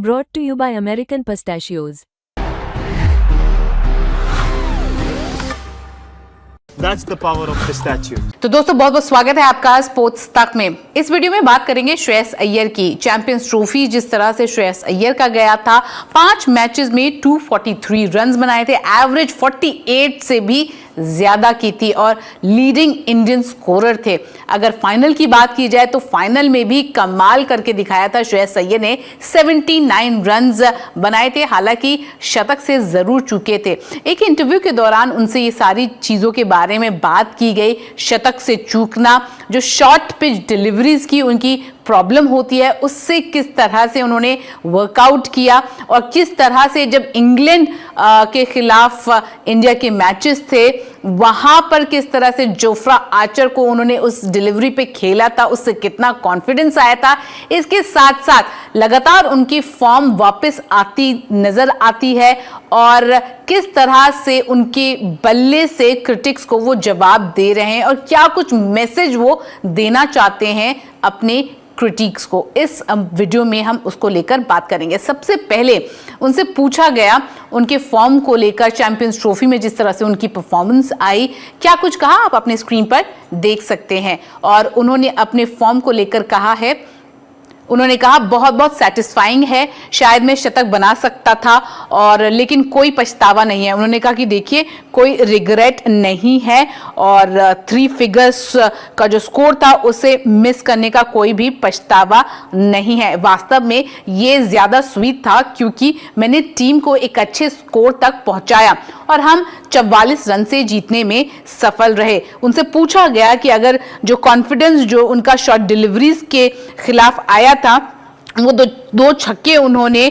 brought to you by American Pistachios. That's the power of pistachios. तो दोस्तों बहुत बहुत स्वागत है आपका स्पोर्ट्स तक में। इस वीडियो में बात करेंगे श्रेयस अय्यर की। चैंपियंस ट्रॉफी जिस तरह से श्रेयस अय्यर का गया था, 5 मैचेस में 243 रन्स बनाए थे, एवरेज 48 से भी ज्यादा की थी और लीडिंग इंडियन स्कोरर थे। अगर फाइनल की बात की जाए तो फाइनल में भी कमाल करके दिखाया था श्रेयस अय्यर ने, 79 रन्स बनाए थे, हालांकि शतक से जरूर चूके थे। एक इंटरव्यू के दौरान उनसे ये सारी चीजों के बारे में बात की गई, शतक से चूकना, जो शॉर्ट पिच डिलीवरीज की उनकी प्रॉब्लम होती है, उससे किस तरह से उन्होंने वर्कआउट किया और किस तरह से जब इंग्लैंड के खिलाफ इंडिया के मैचेस थे वहां पर किस तरह से जोफ्रा आर्चर को उन्होंने उस डिलीवरी पे खेला था, उससे कितना कॉन्फिडेंस आया था। इसके साथ साथ लगातार उनकी फॉर्म वापस आती नजर आती है और किस तरह से उनके बल्ले से क्रिटिक्स को वो जवाब दे रहे हैं और क्या कुछ मैसेज वो देना चाहते हैं अपने क्रिटिक्स को। इस वीडियो में हम उसको लेकर बात करेंगे। सबसे पहले उनसे पूछा गया उनके फॉर्म को लेकर, चैंपियंस ट्रॉफी में जिस तरह से उनकी परफॉर्मेंस आई, क्या कुछ कहा आप अपने स्क्रीन पर देख सकते हैं। और उन्होंने अपने फॉर्म को लेकर कहा है, उन्होंने कहा बहुत बहुत सेटिस्फाइंग है, शायद मैं शतक बना सकता था और लेकिन कोई पछतावा नहीं है। उन्होंने कहा कि देखिए कोई रिग्रेट नहीं है और 3 फिगर्स का जो स्कोर था उसे मिस करने का कोई भी पछतावा नहीं है। वास्तव में ये ज्यादा स्वीट था क्योंकि मैंने टीम को एक अच्छे स्कोर तक पहुंचाया और हम 44 रन से जीतने में सफल रहे। उनसे पूछा गया कि अगर जो कॉन्फिडेंस जो उनका शॉट डिलीवरीज के खिलाफ आया था, वो दो छक्के उन्होंने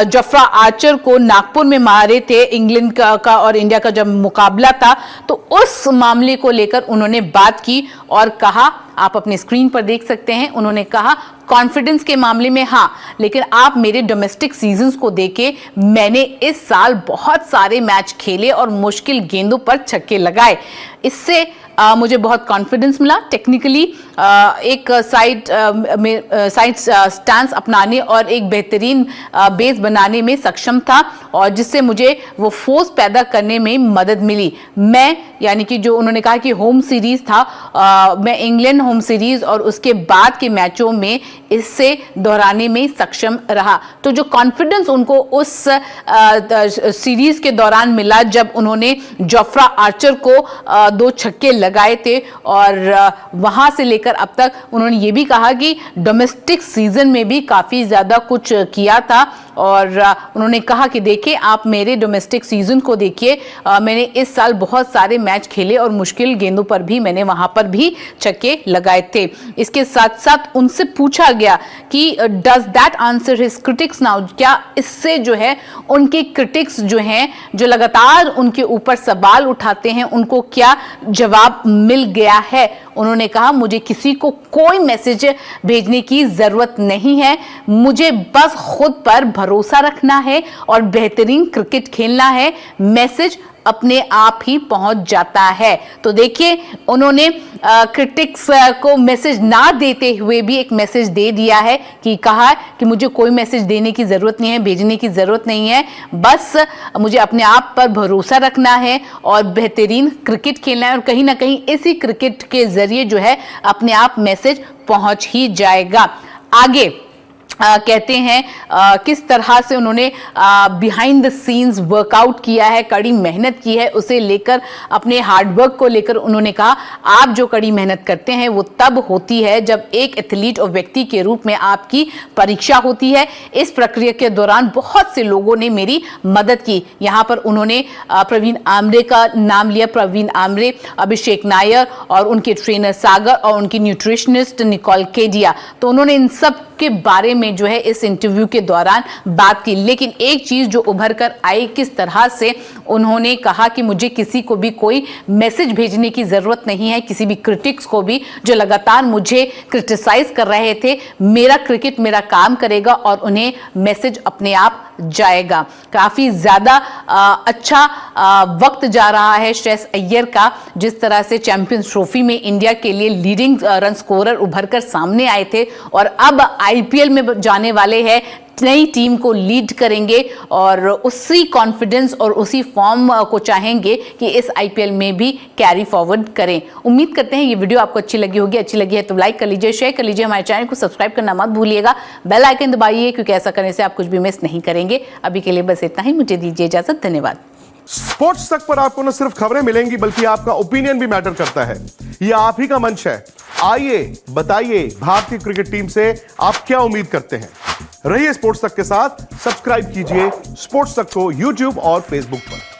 जोफ्रा आर्चर को नागपुर में मारे थे, इंग्लैंड का और इंडिया का जब मुकाबला था, तो उस मामले को लेकर उन्होंने बात की और कहा, आप अपने स्क्रीन पर देख सकते हैं, उन्होंने कहा कॉन्फिडेंस के मामले में हाँ, लेकिन आप मेरे डोमेस्टिक सीजन्स को देखे, मैंने इस साल बहुत सारे मैच खेले और मुश्किल गेंदों पर छक्के लगाए, इससे मुझे बहुत कॉन्फिडेंस मिला। टेक्निकली एक साइड स्टांस अपनाने और एक बेहतरीन बेस बनाने में सक्षम था और जिससे मुझे वो फोर्स पैदा करने में मदद मिली। मैं यानी कि जो उन्होंने कहा कि होम सीरीज था, मैं इंग्लैंड होम सीरीज और उसके बाद के मैचों में इससे दोहराने में सक्षम रहा। तो जो कॉन्फिडेंस उनको उस सीरीज के दौरान मिला जब उन्होंने जोफ्रा आर्चर को 2 छक्के लगाए थे और वहां से लेकर अब तक उन्होंने ये भी कहा कि डोमेस्टिक सीजन में भी काफी ज्यादा कुछ किया था और उन्होंने कहा कि देखिए आप मेरे डोमेस्टिक सीजन को देखिए, मैंने इस साल बहुत सारे मैच खेले और मुश्किल गेंदों पर भी मैंने वहां पर भी छक्के लगाए थे। इसके साथ साथ उनसे पूछा गया कि does that answer his critics now, क्या इससे जो है उनके क्रिटिक्स जो हैं, जो लगातार उनके ऊपर सवाल उठाते हैं, उनको क्या जवाब मिल गया है। उन्होंने कहा मुझे किसी को कोई मैसेज भेजने की जरूरत नहीं है, मुझे बस खुद पर भरोसा रखना है और बेहतरीन क्रिकेट खेलना है, मैसेज अपने आप ही पहुंच जाता है। तो देखिए उन्होंने क्रिटिक्स को मैसेज ना देते हुए भी एक मैसेज दे दिया है कि कहा कि मुझे कोई मैसेज देने की जरूरत नहीं है, भेजने की जरूरत नहीं है, बस मुझे अपने आप पर भरोसा रखना है और बेहतरीन क्रिकेट खेलना है और कहीं ना कहीं इसी क्रिकेट के जरिए जो है अपने आप मैसेज पहुंच ही जाएगा। आगे कहते हैं किस तरह से उन्होंने बिहाइंड द सीन्स वर्कआउट किया है, कड़ी मेहनत की है, उसे लेकर अपने हार्डवर्क को लेकर उन्होंने कहा आप जो कड़ी मेहनत करते हैं वो तब होती है जब एक एथलीट और व्यक्ति के रूप में आपकी परीक्षा होती है। इस प्रक्रिया के दौरान बहुत से लोगों ने मेरी मदद की। यहाँ पर उन्होंने प्रवीण आमरे का नाम लिया, प्रवीण आमरे, अभिषेक नायर और उनके ट्रेनर सागर और उनकी न्यूट्रिशनिस्ट निकोल केडिया। तो उन्होंने इन सब के बारे में जो है इस इंटरव्यू के दौरान बात की। लेकिन एक चीज जो उभर कर आई, किस तरह से उन्होंने कहा कि मुझे किसी को भी कोई मैसेज भेजने की जरूरत नहीं है, किसी भी क्रिटिक्स को भी जो लगातार मुझे क्रिटिसाइज कर रहे थे, मेरा क्रिकेट मेरा काम करेगा और उन्हें मैसेज अपने आप जाएगा। काफी ज्यादा अच्छा वक्त जा रहा है श्रेयस अय्यर का, जिस तरह से चैंपियंस ट्रॉफी में इंडिया के लिए लीडिंग रन स्कोरर उभर कर सामने आए थे और अब आईपीएल में जाने वाले हैं नई टीम को लीड करेंगे और उसी कॉन्फिडेंस और उसी फॉर्म को चाहेंगे कि इस आईपीएल में भी कैरी फॉरवर्ड करें। उम्मीद करते हैं ये वीडियो आपको अच्छी लगी होगी। अच्छी लगी है तो लाइक कर लीजिए, शेयर कर लीजिए, हमारे चैनल को सब्सक्राइब करना मत भूलिएगा, बेल आइकन दबाइए, क्योंकि ऐसा करने से आप कुछ भी मिस नहीं करेंगे। अभी के लिए बस इतना ही, मुझे दीजिए इजाजत। धन्यवाद। स्पोर्ट्स तक पर आपको न सिर्फ खबरें मिलेंगी बल्कि आपका ओपिनियन भी मैटर करता है। यह आप ही का मंच है। आइए बताइए भारतीय क्रिकेट टीम से आप क्या उम्मीद करते हैं। रहिए स्पोर्ट्स तक के साथ। सब्सक्राइब कीजिए स्पोर्ट्स तक को यूट्यूब और फेसबुक पर।